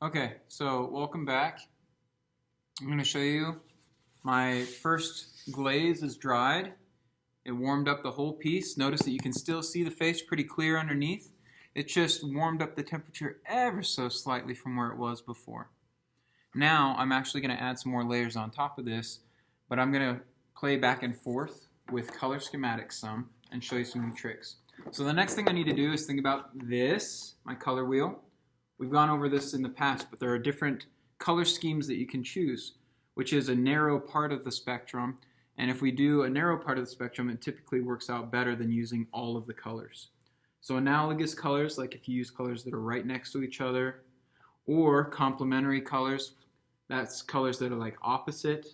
Okay, so welcome back. I'm going to show you my first glaze is dried. It warmed up the whole piece. Notice that you can still see the face pretty clear underneath. It just warmed up the temperature ever so slightly from where it was before. Now I'm actually going to add some more layers on top of this, but I'm going to play back and forth with color schematics some and show you some new tricks. So the next thing I need to do is think about this, my color wheel. We've gone over this in the past, but there are different color schemes that you can choose, which is a narrow part of the spectrum. And if we do a narrow part of the spectrum, it typically works out better than using all of the colors. So analogous colors, like if you use colors that are right next to each other, or complementary colors, that's colors that are like opposite.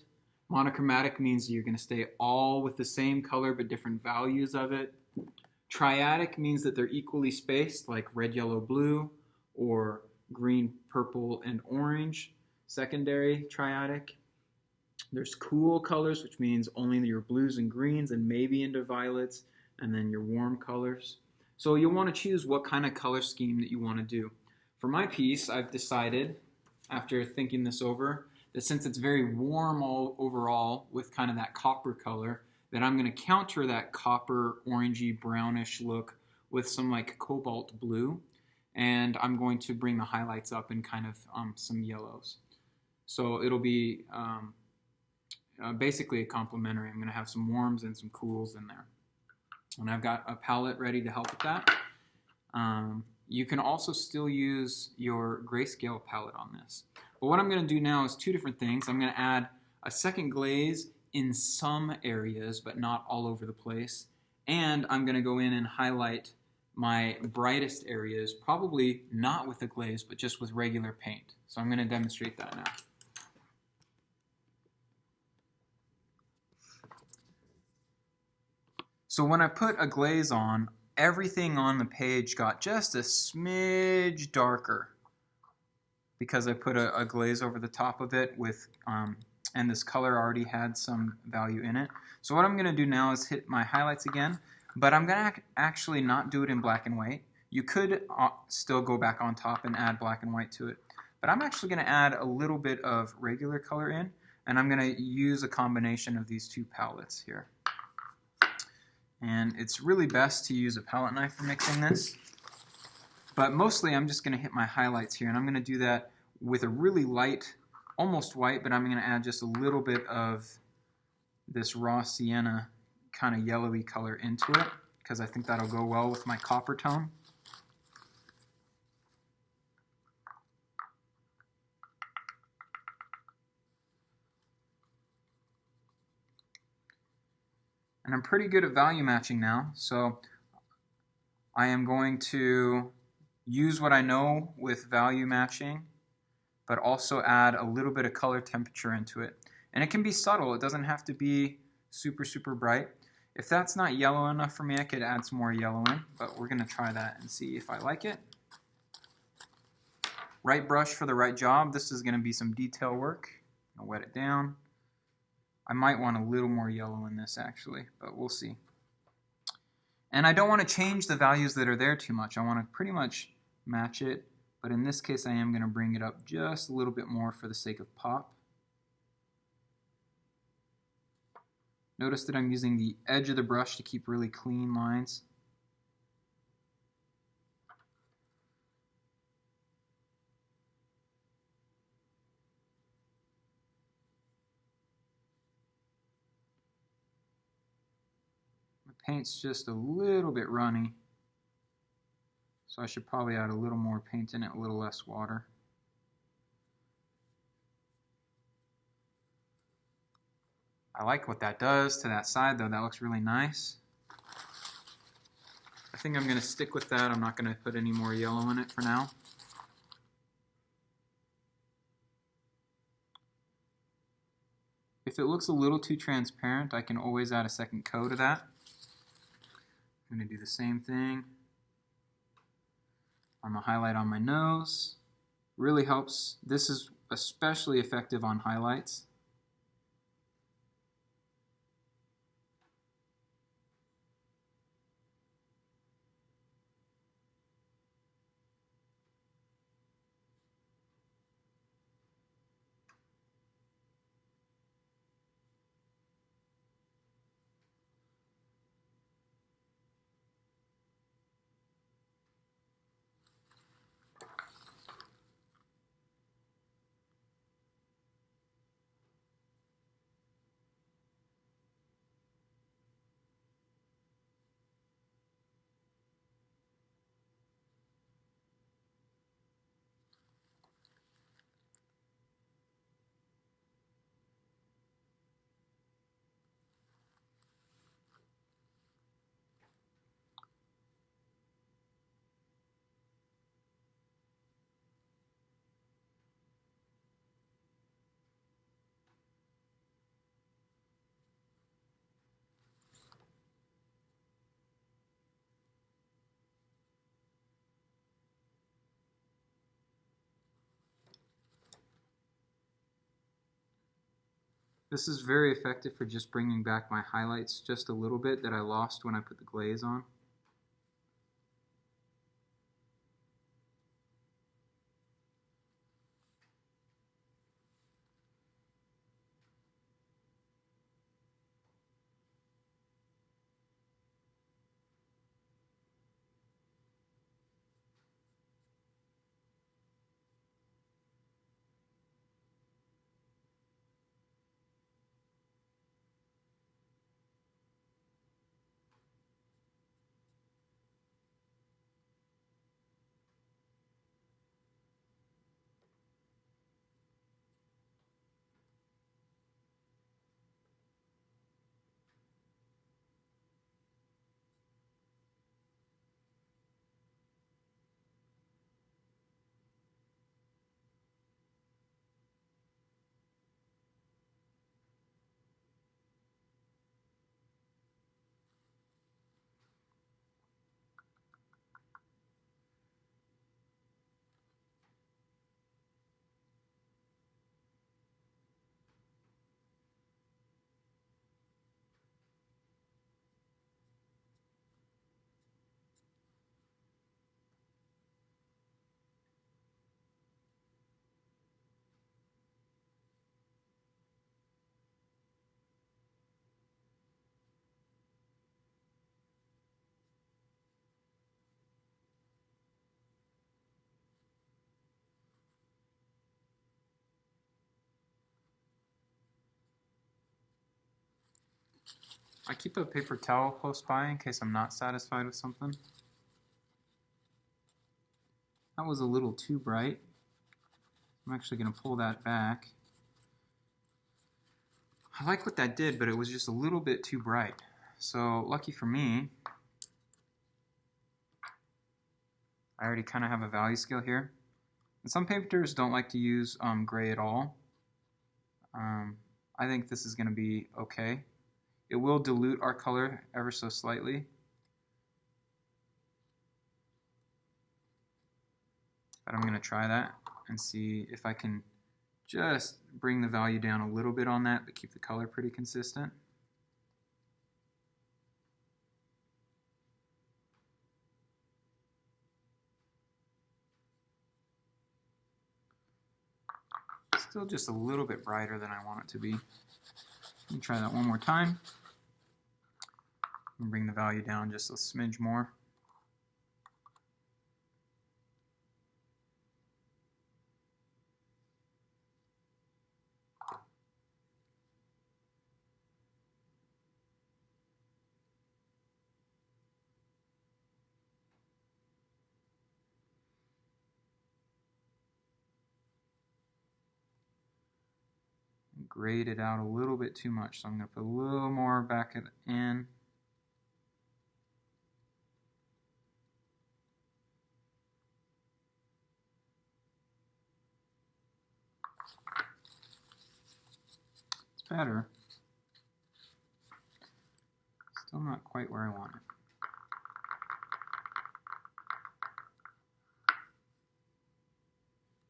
Monochromatic means you're going to stay all with the same color but different values of it. Triadic means that they're equally spaced, like red, yellow, blue, or green, purple, and orange. Secondary triadic. There's cool colors, which means only your blues and greens and maybe into violets, and then your warm colors. So you'll want to choose what kind of color scheme that you want to do. For my piece, I've decided, after thinking this over, that since it's very warm overall with kind of that copper color, that I'm going to counter that copper, orangey, brownish look with some like cobalt blue. And I'm going to bring the highlights up in kind of some yellows. So it'll be basically a complementary. I'm going to have some warms and some cools in there. And I've got a palette ready to help with that. You can also still use your grayscale palette on this. But what I'm going to do now is two different things. I'm going to add a second glaze in some areas, but not all over the place. And I'm going to go in and highlight my brightest areas, probably not with a glaze, but just with regular paint. So I'm going to demonstrate that now. So when I put a glaze on, everything on the page got just a smidge darker because I put a glaze over the top of it with, and this color already had some value in it. So what I'm going to do now is hit my highlights again. But I'm going to actually not do it in black and white. You could still go back on top and add black and white to it. But I'm actually going to add a little bit of regular color in, and I'm going to use a combination of these two palettes here. And it's really best to use a palette knife for mixing this. But mostly I'm just going to hit my highlights here, and I'm going to do that with a really light, almost white, but I'm going to add just a little bit of this raw sienna kind of yellowy color into it because I think that'll go well with my copper tone. And I'm pretty good at value matching now, so I am going to use what I know with value matching, but also add a little bit of color temperature into it. And it can be subtle. It doesn't have to be super, super bright. If that's not yellow enough for me, I could add some more yellow in, but we're going to try that and see if I like it. Right brush for the right job. This is going to be some detail work. I'll wet it down. I might want a little more yellow in this actually, but we'll see. And I don't want to change the values that are there too much. I want to pretty much match it, but in this case I am going to bring it up just a little bit more for the sake of pop. Notice that I'm using the edge of the brush to keep really clean lines. My paint's just a little bit runny, so I should probably add a little more paint in it, a little less water. I like what that does to that side though. That looks really nice. I think I'm going to stick with that. I'm not going to put any more yellow in it for now. If it looks a little too transparent, I can always add a second coat of that. I'm going to do the same thing on the highlight on my nose. Really helps. This is especially effective on highlights. This is very effective for just bringing back my highlights just a little bit that I lost when I put the glaze on. I keep a paper towel close by in case I'm not satisfied with something. That was a little too bright. I'm actually going to pull that back. I like what that did, but it was just a little bit too bright. So lucky for me, I already kind of have a value scale here. And some painters don't like to use gray at all. I think this is going to be okay. It will dilute our color ever so slightly. But I'm going to try that and see if I can just bring the value down a little bit on that, but keep the color pretty consistent. Still just a little bit brighter than I want it to be. Let me try that one more time. And bring the value down just a smidge more. Grade it out a little bit too much, so I'm going to put a little more back at the end. It's better. Still not quite where I want it.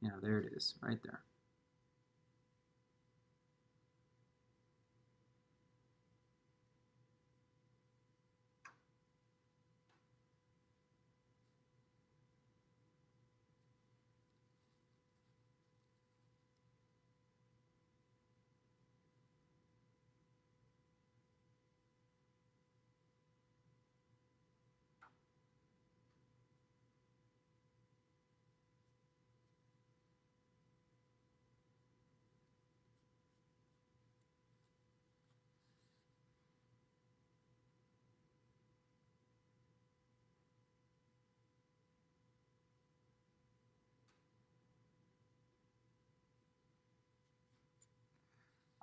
Yeah, there it is, right there.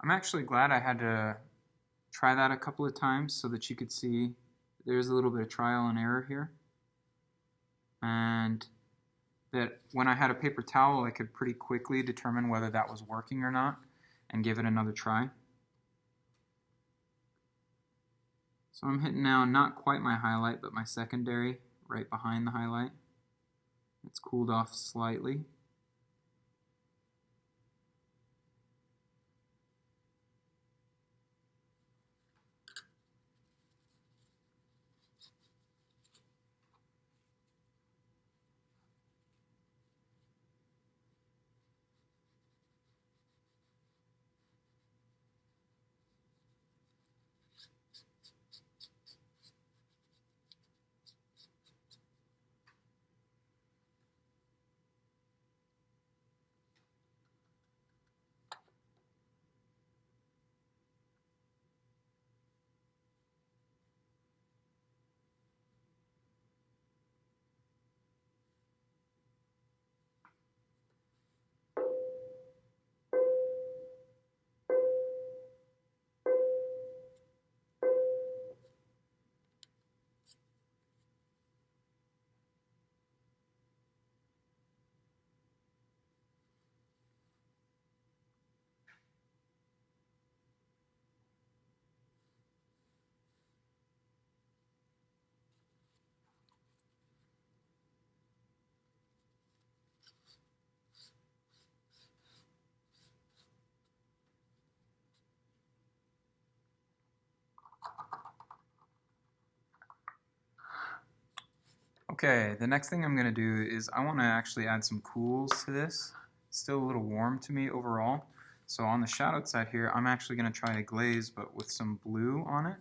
I'm actually glad I had to try that a couple of times so that you could see there's a little bit of trial and error here. And that when I had a paper towel, I could pretty quickly determine whether that was working or not and give it another try. So I'm hitting now not quite my highlight, but my secondary right behind the highlight. It's cooled off slightly. Okay, the next thing I'm going to do is I want to actually add some cools to this. It's still a little warm to me overall. So on the shadowed side here, I'm actually going to try a glaze but with some blue on it.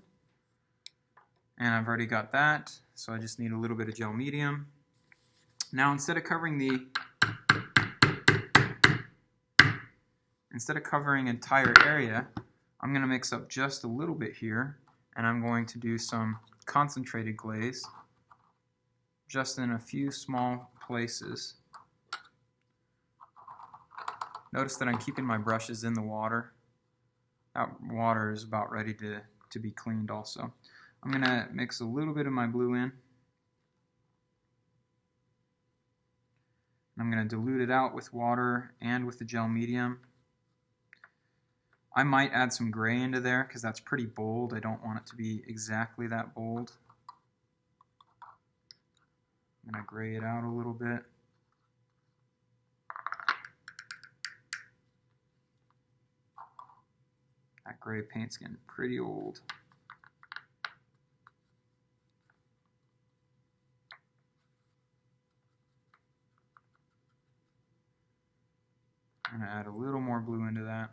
And I've already got that, so I just need a little bit of gel medium. Now instead of covering entire area, I'm going to mix up just a little bit here, and I'm going to do some concentrated glaze just in a few small places. Notice that I'm keeping my brushes in the water. That water is about ready to be cleaned also. I'm going to mix a little bit of my blue in. I'm going to dilute it out with water and with the gel medium. I might add some gray into there because that's pretty bold. I don't want it to be exactly that bold. I'm going to gray it out a little bit. That gray paint's getting pretty old. I'm going to add a little more blue into that.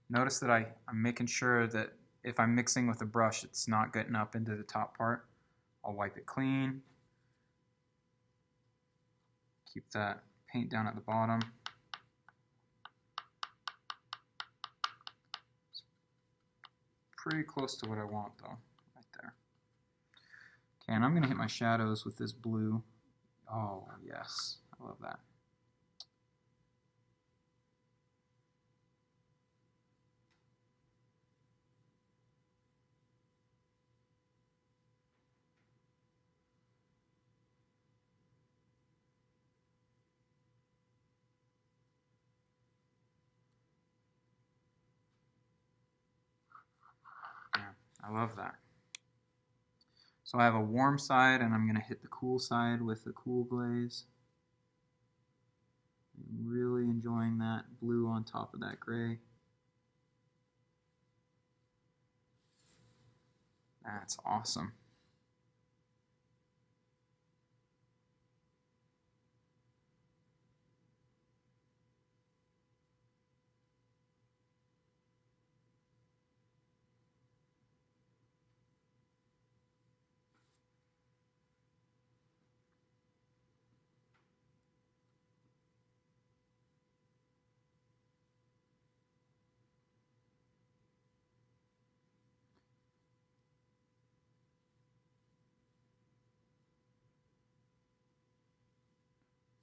Notice that I'm making sure that if I'm mixing with a brush, it's not getting up into the top part. I'll wipe it clean. Keep that paint down at the bottom. It's pretty close to what I want though, right there. Okay, and I'm going to hit my shadows with this blue. Oh yes, I love that. I love that. So I have a warm side, and I'm going to hit the cool side with the cool glaze. I'm really enjoying that blue on top of that gray. That's awesome.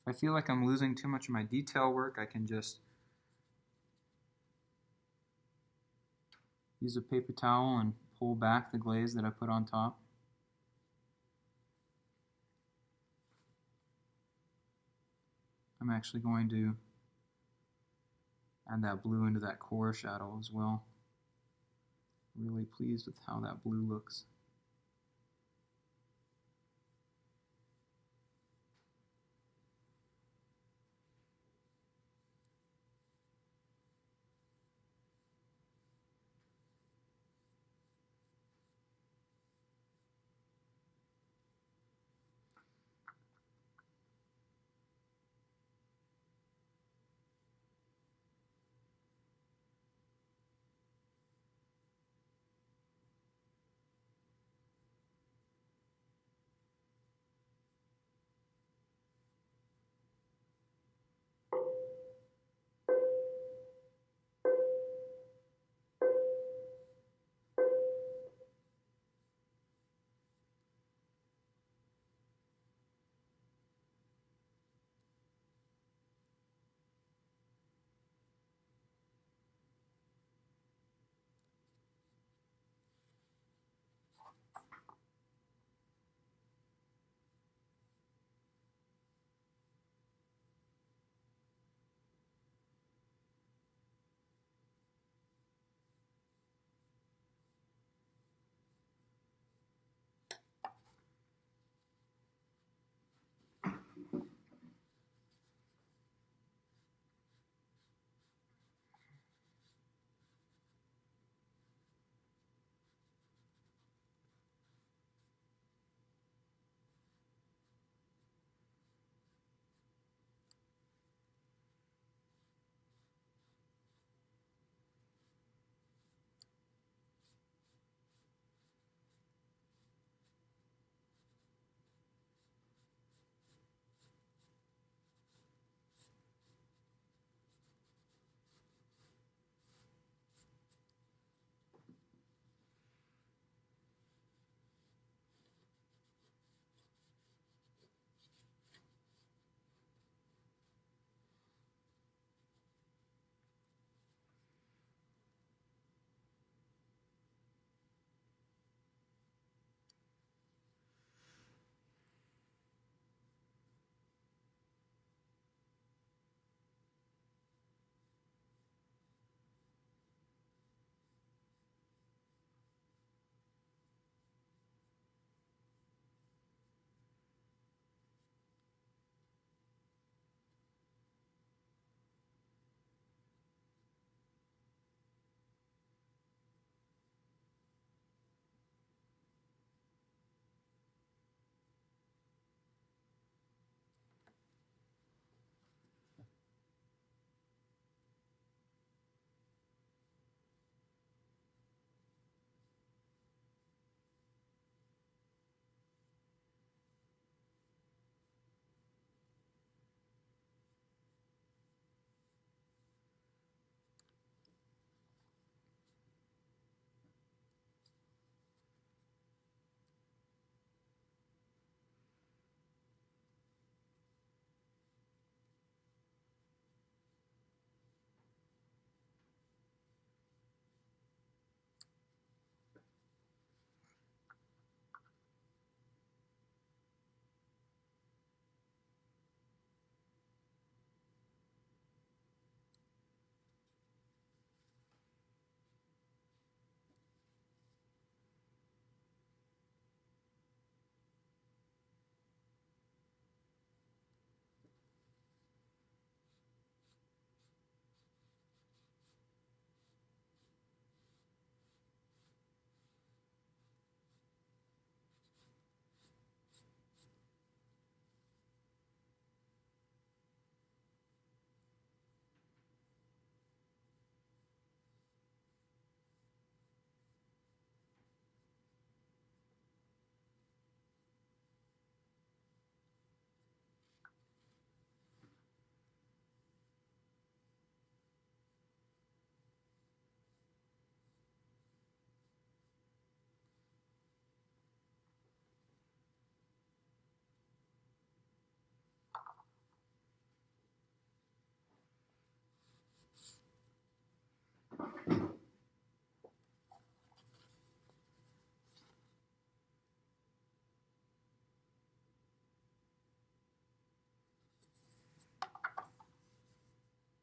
If I feel like I'm losing too much of my detail work, I can just use a paper towel and pull back the glaze that I put on top. I'm actually going to add that blue into that core shadow as well. Really pleased with how that blue looks.